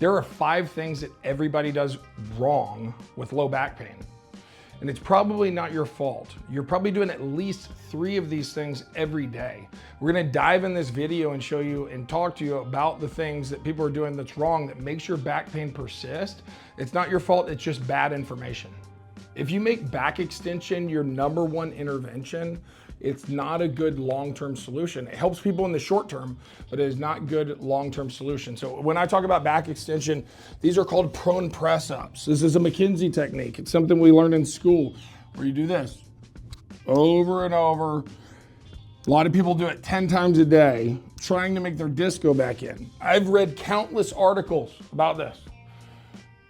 There are 5 things that everybody does wrong with low back pain. And it's probably not your fault. You're probably doing at least 3 of these things every day. We're gonna dive in this video and show you and talk to you about the things that people are doing that's wrong that makes your back pain persist. It's not your fault, it's just bad information. If you make back extension your #1 intervention, it's not a good long-term solution. It helps people in the short term, but it is not good long-term solution. So when I talk about back extension, these are called prone press-ups. This is a McKinsey technique. It's something we learned in school where you do this over and over. A lot of people do it 10 times a day, trying to make their disc go back in. I've read countless articles about this.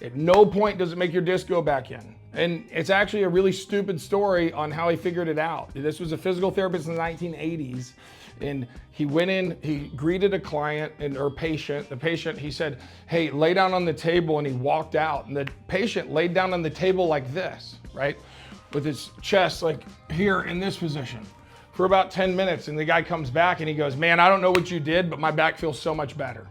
At no point does it make your disc go back in. And it's actually a really stupid story on how he figured it out. This was a physical therapist in the 1980s. And he went in, he greeted a client or patient. The patient, he said, hey, lay down on the table, and he walked out. And the patient laid down on the table like this, right? With his chest like here in this position for about 10 minutes. And the guy comes back and he goes, man, I don't know what you did, but my back feels so much better.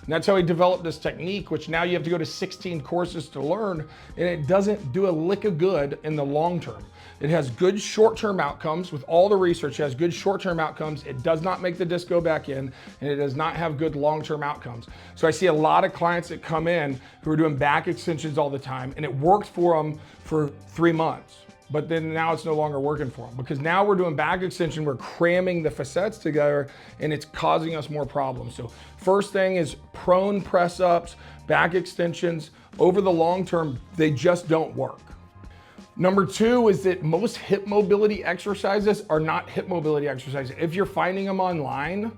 And that's how he developed this technique, which now you have to go to 16 courses to learn, and it doesn't do a lick of good in the long term. It has good short-term outcomes. With all the research, it has good short-term outcomes. It does not make the disc go back in, and it does not have good long-term outcomes. So I see a lot of clients that come in who are doing back extensions all the time, and it worked for them for 3 months. But then now it's no longer working for them, because now we're doing back extension, we're cramming the facets together, and it's causing us more problems. So first thing is prone press ups, back extensions. Over the long term, they just don't work. Number 2 is that most hip mobility exercises are not hip mobility exercises. If you're finding them online,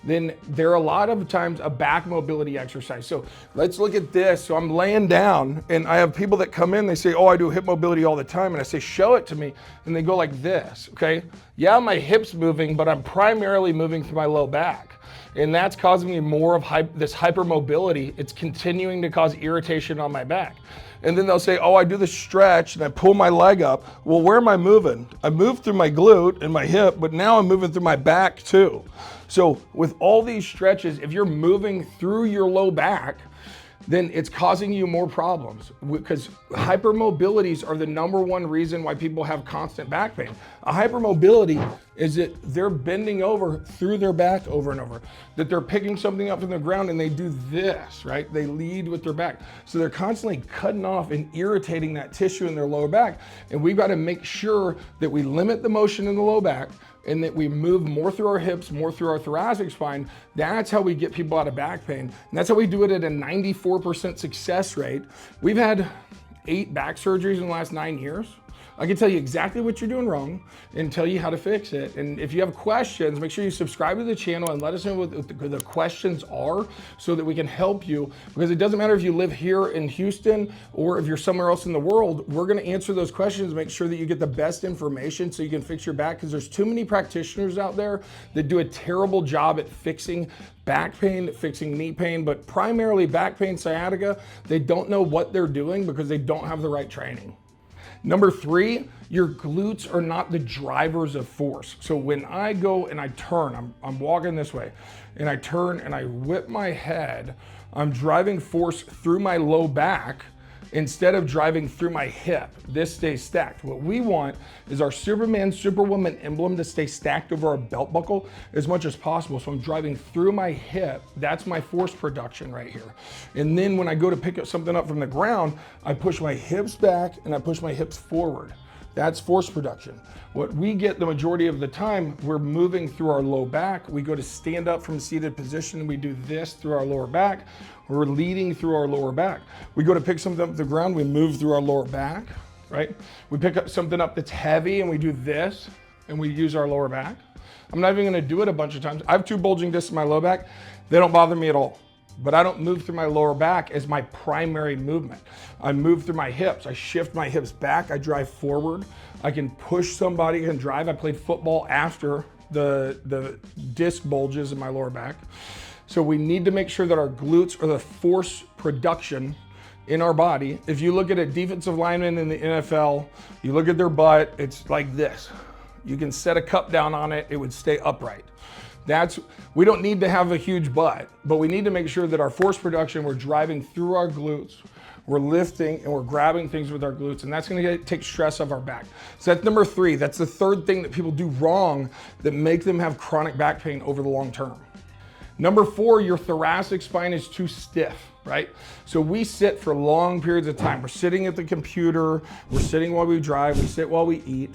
then they're a lot of times a back mobility exercise. So let's look at this. So I'm laying down, and I have people that come in, they say, oh, I do hip mobility all the time. And I say, show it to me. And they go like this, okay? Yeah, my hip's moving, but I'm primarily moving through my low back. And that's causing me more of this hypermobility. It's continuing to cause irritation on my back. And then they'll say, oh, I do the stretch and I pull my leg up. Well, where am I moving? I moved through my glute and my hip, but now I'm moving through my back too. So with all these stretches, if you're moving through your low back, then it's causing you more problems, because hypermobilities are the #1 reason why people have constant back pain. A hypermobility is that they're bending over through their back over and over, that they're picking something up from the ground and they do this, right? They lead with their back. So they're constantly cutting off and irritating that tissue in their lower back. And we've got to make sure that we limit the motion in the low back, and that we move more through our hips, more through our thoracic spine. That's how we get people out of back pain. And that's how we do it at a 94% success rate. We've had 8 back surgeries in the last 9 years. I can tell you exactly what you're doing wrong and tell you how to fix it. And if you have questions, make sure you subscribe to the channel and let us know what the questions are so that we can help you. Because it doesn't matter if you live here in Houston or if you're somewhere else in the world, we're gonna answer those questions, make sure that you get the best information so you can fix your back, because there's too many practitioners out there that do a terrible job at fixing back pain, fixing knee pain, but primarily back pain, sciatica. They don't know what they're doing because they don't have the right training. Number 3, your glutes are not the drivers of force. So when I go and I turn, I'm walking this way, and I turn and I whip my head, I'm driving force through my low back instead of driving through my hip. This stays stacked. What we want is our Superman, Superwoman emblem to stay stacked over our belt buckle as much as possible. So I'm driving through my hip. That's my force production right here. And then when I go to pick up something up from the ground, I push my hips back and I push my hips forward. That's force production. What we get the majority of the time, we're moving through our low back. We go to stand up from seated position. We do this through our lower back. We're leading through our lower back. We go to pick something up the ground. We move through our lower back, right? We pick up something up that's heavy and we do this and we use our lower back. I'm not even gonna do it a bunch of times. I have 2 bulging discs in my low back. They don't bother me at all. But I don't move through my lower back as my primary movement. I move through my hips. I shift my hips back. I drive forward. I can push somebody and drive. I played football after the disc bulges in my lower back. So we need to make sure that our glutes are the force production in our body. If you look at a defensive lineman in the NFL, you look at their butt, it's like this. You can set a cup down on it, it would stay upright. We don't need to have a huge butt, but we need to make sure that our force production, we're driving through our glutes, we're lifting and we're grabbing things with our glutes, and that's gonna take stress off our back. So that's number 3. That's the third thing that people do wrong that make them have chronic back pain over the long term. Number 4, your thoracic spine is too stiff, right? So we sit for long periods of time. We're sitting at the computer, we're sitting while we drive, we sit while we eat.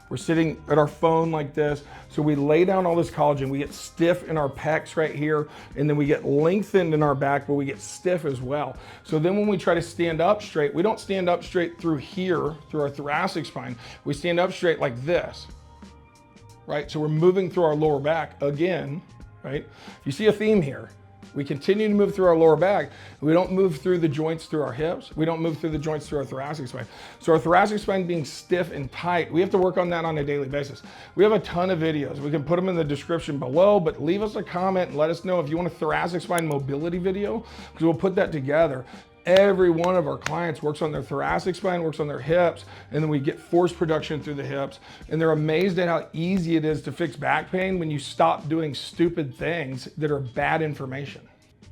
We're sitting at our phone like this. So we lay down all this collagen, we get stiff in our pecs right here, and then we get lengthened in our back, but we get stiff as well. So then when we try to stand up straight, we don't stand up straight through here, through our thoracic spine. We stand up straight like this, right? So we're moving through our lower back again, right? You see a theme here. We continue to move through our lower back. We don't move through the joints through our hips. We don't move through the joints through our thoracic spine. So our thoracic spine being stiff and tight, we have to work on that on a daily basis. We have a ton of videos. We can put them in the description below, but leave us a comment and let us know if you want a thoracic spine mobility video, because we'll put that together. Every one of our clients works on their thoracic spine, works on their hips, and then we get force production through the hips. And they're amazed at how easy it is to fix back pain when you stop doing stupid things that are bad information.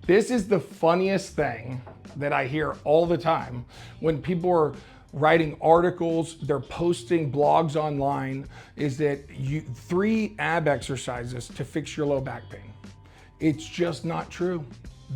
This is the funniest thing that I hear all the time when people are writing articles, they're posting blogs online, is that 3 ab exercises to fix your low back pain. It's just not true.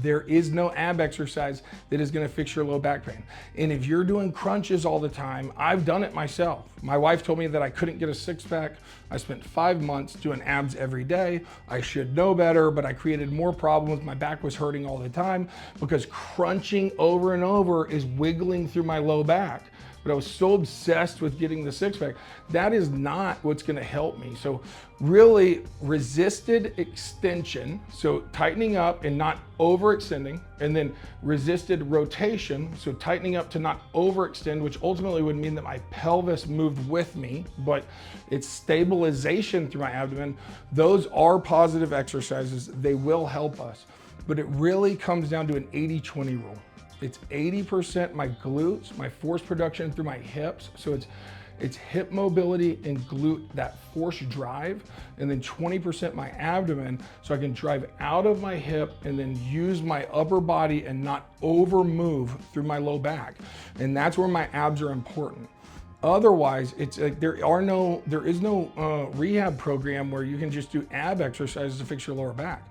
There is no ab exercise that is gonna fix your low back pain. And if you're doing crunches all the time, I've done it myself. My wife told me that I couldn't get a 6-pack. I spent 5 months doing abs every day. I should know better, but I created more problems. My back was hurting all the time because crunching over and over is wiggling through my low back. But I was so obsessed with getting the 6-pack. That is not what's gonna help me. So really resisted extension, so tightening up and not overextending, and then resisted rotation, so tightening up to not overextend, which ultimately would mean that my pelvis moved with me, but it's stabilization through my abdomen. Those are positive exercises. They will help us. But it really comes down to an 80-20 rule. It's 80% my glutes, my force production through my hips. So it's hip mobility and glute, that force drive, and then 20% my abdomen, so I can drive out of my hip and then use my upper body and not over move through my low back. And that's where my abs are important. Otherwise, it's like there is no rehab program where you can just do ab exercises to fix your lower back.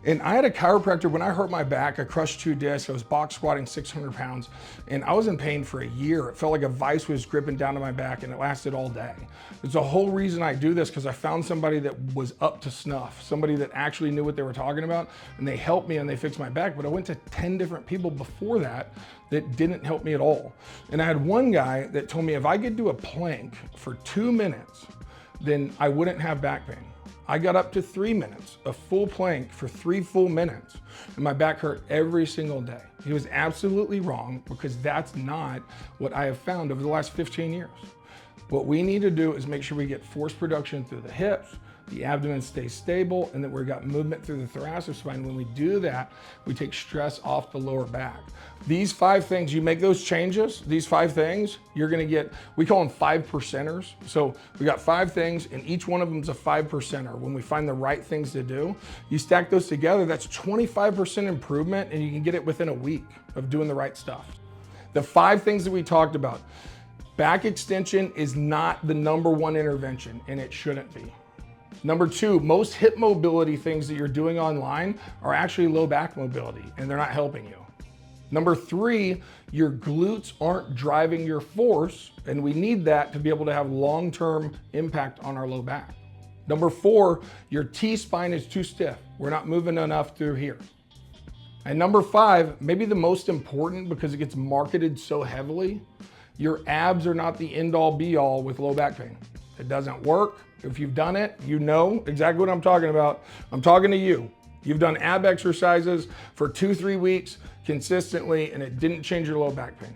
And I had a chiropractor when I hurt my back. I crushed 2 discs. I was box squatting 600 pounds, and I was in pain for a year. It felt like a vice was gripping down to my back, and it lasted all day. It's the whole reason I do this, because I found somebody that was up to snuff, somebody that actually knew what they were talking about, and they helped me and they fixed my back. But I went to 10 different people before that didn't help me at all. And I had one guy that told me if I could do a plank for 2 minutes, then I wouldn't have back pain. I got up to 3 minutes, a full plank for 3 full minutes, and my back hurt every single day. He was absolutely wrong, because that's not what I have found over the last 15 years. What we need to do is make sure we get force production through the hips, the abdomen stays stable, and that we've got movement through the thoracic spine. When we do that, we take stress off the lower back. These 5 things, you make those changes, these 5 things, you're gonna get, we call them 5%ers. So we got 5 things, and each one of them is a 5%er. When we find the right things to do, you stack those together, that's 25% improvement, and you can get it within a week of doing the right stuff. The 5 things that we talked about, back extension is not the #1 intervention, and it shouldn't be. Number 2, most hip mobility things that you're doing online are actually low back mobility, and they're not helping you. Number 3, your glutes aren't driving your force, and we need that to be able to have long-term impact on our low back. Number 4, your T-spine is too stiff. We're not moving enough through here. And number 5, maybe the most important, because it gets marketed so heavily, your abs are not the end-all be-all with low back pain. It doesn't work. If you've done it, you know exactly what I'm talking about. I'm talking to you. You've done ab exercises for 2-3 weeks consistently, and it didn't change your low back pain.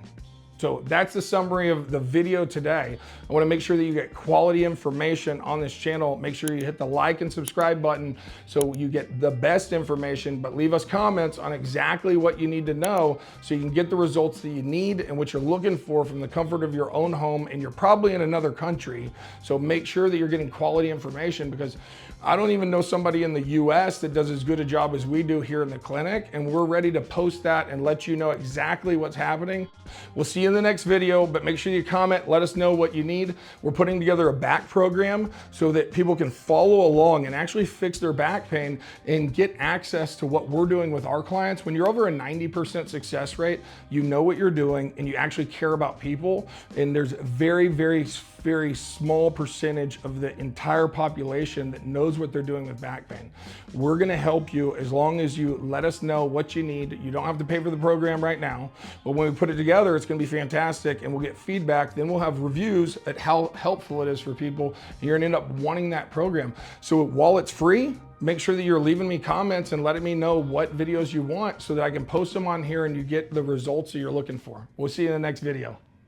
So that's the summary of the video today. I wanna make sure that you get quality information on this channel. Make sure you hit the like and subscribe button so you get the best information, but leave us comments on exactly what you need to know so you can get the results that you need and what you're looking for from the comfort of your own home, and you're probably in another country. So make sure that you're getting quality information, because I don't even know somebody in the US that does as good a job as we do here in the clinic, and we're ready to post that and let you know exactly what's happening. We'll see you in the next video, but make sure you comment, let us know what you need. We're putting together a back program so that people can follow along and actually fix their back pain and get access to what we're doing with our clients. When you're over a 90% success rate, you know what you're doing and you actually care about people, and there's very small percentage of the entire population that knows what they're doing with back pain. We're gonna help you as long as you let us know what you need. You don't have to pay for the program right now, but when we put it together, it's gonna be fantastic, and we'll get feedback. Then we'll have reviews at how helpful it is for people, and you're gonna end up wanting that program. So while it's free, make sure that you're leaving me comments and letting me know what videos you want so that I can post them on here and you get the results that you're looking for. We'll see you in the next video.